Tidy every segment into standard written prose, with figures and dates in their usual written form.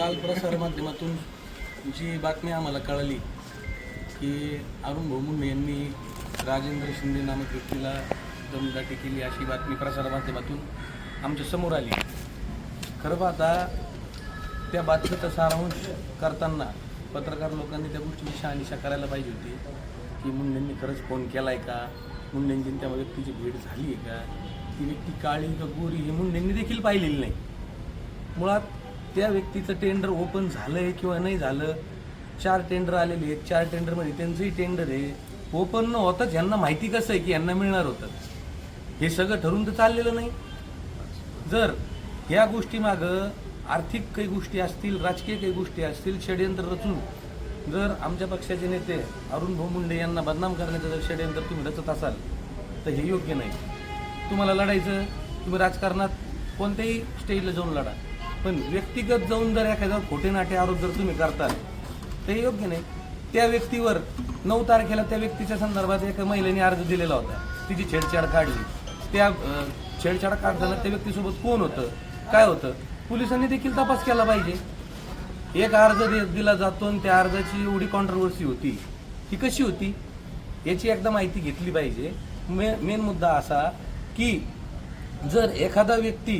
काल प्रसारमाध्यमातून जी बातमी आम्हाला कळाली की अरुण भाऊ मुंडे यांनी राजेंद्र शिंदे नामक व्यक्तीला दमदाटी केली, अशी बातमी प्रसारमाध्यमातून आमच्या समोर आली. खरं पाहता त्या बातमीचा सारांश करताना पत्रकार लोकांनी त्या गोष्टीची शहानिशा करायला पाहिजे होती की मुंडेंनी खरंच फोन केला आहे का, मुंडेंची त्या व्यक्तीची भेट झाली आहे का, ती व्यक्ती काळी का गोरी हे मुंडेंनी देखील पाहिलेलं नाही. मुळात त्या व्यक्तीचं टेंडर ओपन झालं आहे किंवा नाही झालं, 4 टेंडर आलेले आहेत, 4 टेंडरमध्ये त्यांचंही टेंडर आहे, ओपन न होताच यांना माहिती कसं आहे की यांना मिळणार होतं, हे सगळं ठरून तर चाललेलं नाही. जर या गोष्टीमागं आर्थिक काही गोष्टी असतील, राजकीय काही गोष्टी असतील, षडयंत्र रचून जर आमच्या पक्षाचे नेते अरुण भाऊ मुंडे यांना बदनाम करण्याचं जर षडयंत्र तुम्ही रचत असाल तर हे योग्य नाही. तुम्हाला लढायचं, तुम्ही राजकारणात कोणत्याही स्टेजला जाऊन लढा, पण व्यक्तिगत जाऊन जर एखाद्यावर खोटे नाटे आरोप जर तुम्ही करताल तर हे योग्य नाही. त्या व्यक्तीवर 9 तारखेला त्या व्यक्तीच्या संदर्भात एका महिलेने अर्ज दिलेला होता, तिची छेडछाड काढली. त्या छेडछाड काढताना त्या व्यक्तीसोबत कोण होतं, काय होतं, पोलिसांनी देखील तपास केला पाहिजे. एक अर्ज दिला जातो आणि त्या अर्जाची एवढी कॉन्ट्रोवर्सी होती, ही कशी होती याची एकदा माहिती घेतली पाहिजे. मेन मुद्दा असा की जर एखादा व्यक्ती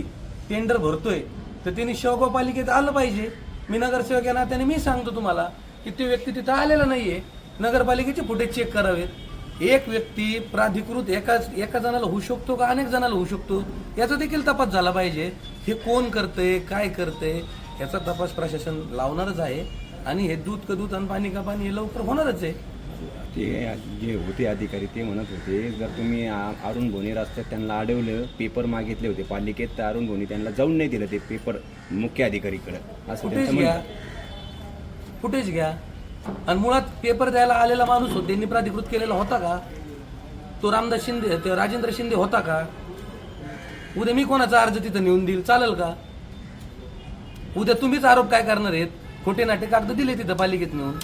टेंडर भरतोय तर त्यांनी शेवगाव पालिकेत आलं पाहिजे. मी नगरसेवक या नात्याने मी सांगतो तुम्हाला की तो व्यक्ती तिथं आलेला नाहीये, नगरपालिकेचे फुटेज चेक करावेत. एक व्यक्ती प्राधिकृत एका जणाला होऊ शकतो का अनेक जणाला होऊ शकतो याचा देखील तपास झाला पाहिजे. हे कोण करतंय, काय करतंय याचा तपास प्रशासन लावणारच आहे आणि हे दूध का दूध आणि पाणी का पाणी हे लवकर होणारच आहे. ते जे होते अधिकारी ते म्हणत होते जर तुम्ही अरुण भोणे रस्त्यात त्यांना अडवलं, पेपर मागितले होते पालिकेत, तर अरुण भोणे त्यांना जाऊन नाही दिलं ते पेपर मुख्य अधिकारीकडे, असं फुटेज घ्या. आणि मुळात पेपर द्यायला आलेला माणूस होता त्यांनी प्राधिकृत केलेला होता का, तो रामदास शिंदे, तो राजेंद्र शिंदे होता का? उद्या मी कोणाचा अर्ज तिथं नेऊन देईल, चालेल का? उद्या तुम्हीच आरोप काय करणार आहेत, खोटे नाटे कागद दिले तिथं पालिकेत नेऊन.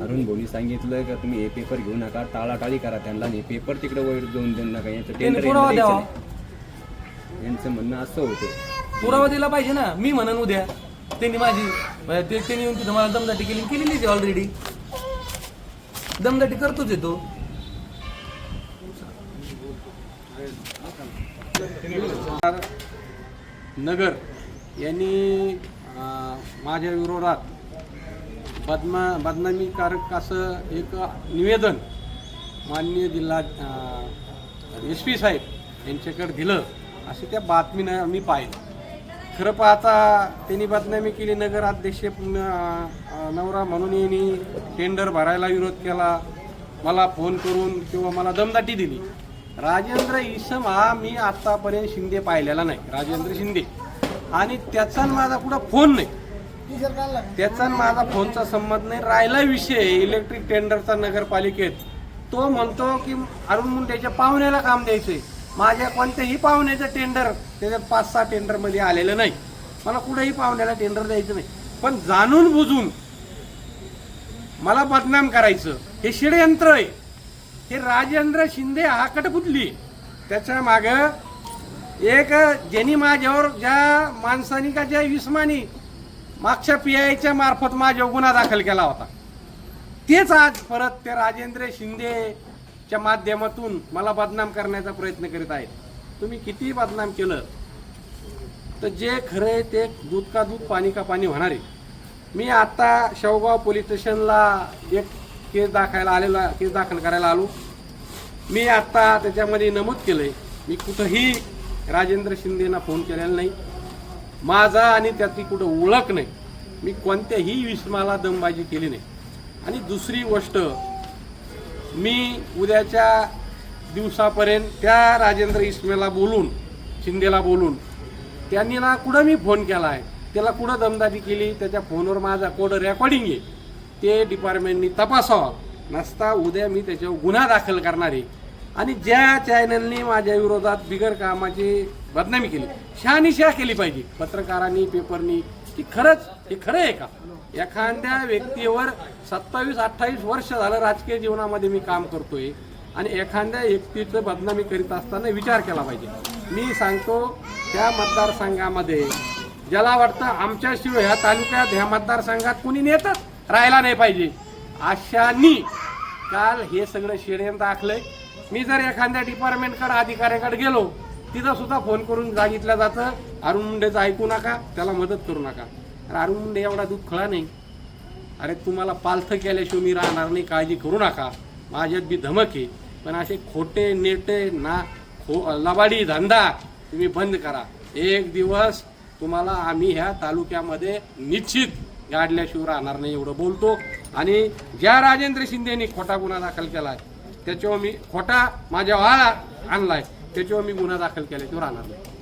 अरुण भोणी सांगितलं का तुम्ही हे पेपर घेऊ नका, टाळाटाळी करा त्यांना, हे पेपर तिकडे वैर जाऊन देऊ नका, याचं टेंडर यांचं म्हणणं असं होतं. पुरावा दिला पाहिजे ना. मी म्हणन उद्या त्यांनी त्यांनी येऊन तिथं मला दमदाटी केलेलीच आहे, ऑलरेडी दमदाटी करतोच येतो. नगर यांनी माझ्या विरोधात बदनामीकारक असं एक निवेदन माननीय जिल्हा SP साहेब यांच्याकडे दिलं, असे त्या बातमीनं मी पाहिलं. खरं पाहता त्यांनी बदनामी केली, नगराध्यक्ष नवरा म्हणून यांनी टेंडर भरायला विरोध केला, मला फोन करून किंवा मला दमदाटी दिली. राजेंद्र इसम हा मी आत्तापर्यंत शिंदे पाहिलेला नाही, राजेंद्र शिंदे, आणि त्याचा माझा कुठं फोन नाही, त्याचा माझा फोनचा संबंध नाही. राहिला विषय इलेक्ट्रिक टेंडरचा नगरपालिकेत, तो म्हणतो की अरुण मुंडेच्या पाहुण्याला काम द्यायचंय. माझ्या कोणत्याही पाहुण्याचं टेंडर त्याच्यात 5-6 टेंडरमध्ये आलेलं नाही. मला कुठेही पाहुण्याला टेंडर द्यायचं नाही, पण जाणून बुजून मला बदनाम करायचं हे षडयंत्र आहे. हे राजेंद्र शिंदे हा कटपुतली. त्याच्या मागं एक ज्यांनी माझ्यावर ज्या माणसानी का ज्या विस्मानी मागच्या PIच्या मार्फत माझ्यावर गुन्हा दाखल केला होता, तेच आज परत ते राजेंद्र शिंदेच्या माध्यमातून मला बदनाम करण्याचा प्रयत्न करीत आहेत. तुम्ही किती बदनाम केलं तर जे खरं आहे ते दूध का दूध पाणी का पाणी होणार आहे. मी आता शेवगाव पोलीस स्टेशनला एक केस दाखल करायला आलो. मी आता त्याच्यामध्ये नमूद केलंय मी कुठंही राजेंद्र शिंदेना फोन केलेला नाही, माझा आणि त्याची कुठं ओळख नाही, मी कोणत्याही विस्माला दमबाजी केली नाही. आणि दुसरी गोष्ट, मी उद्याच्या दिवसापर्यंत त्या राजेंद्र इस्मेला बोलून, शिंदेला बोलून, त्यांनी ना कुठं मी फोन केला आहे, त्याला कुठं दमदाटी केली, त्याच्या फोनवर माझा कोड रेकॉर्डिंग आहे, ते डिपार्टमेंटनी तपासावं. नसता उद्या मी त्याच्यावर गुन्हा दाखल करणार आहे. आणि ज्या चॅनलनी माझ्या विरोधात बिगर कामाची बदनामी केली, शहानिशा केली पाहिजे पत्रकारांनी, पेपरनी, की खरंच हे खरं आहे का. एखाद्या व्यक्तीवर 27-28 वर्ष झालं राजकीय जीवनामध्ये मी काम करतोय आणि एखाद्या व्यक्तीचं बदनामी करीत असताना विचार केला पाहिजे. मी सांगतो त्या मतदारसंघामध्ये ज्याला वाटतं आमच्याशिवाय ह्या तालुक्यात ह्या मतदारसंघात कोणी नेतच राहायला नाही पाहिजे, अशानी काल हे सगळं षडयंत्र आखलंय. मी जर एखाद्या डिपार्टमेंटकडे अधिकाऱ्याकडे गेलो, तिथं सुद्धा फोन करून सांगितलं जातं अरुण मुंडेचं ऐकू नका, त्याला मदत करू नका. अरे अरुण मुंडे एवढा दूध खळा नाही. अरे तुम्हाला पालथं केल्याशिवाय मी राहणार नाही, काळजी करू नका, माझ्यात बी धमक आहे. पण असे खोटे नेटे लबाडी धंदा तुम्ही बंद करा. एक दिवस तुम्हाला आम्ही ह्या तालुक्यामध्ये निश्चित गाडल्याशिवाय राहणार नाही एवढं बोलतो. आणि ज्या राजेंद्र शिंदेनी खोटा गुन्हा दाखल केलाय त्याच्यावर मी खोटा माझ्या आणलाय त्याच्यावर मी गुन्हा दाखल केल्याशिवाय राहणार नाही.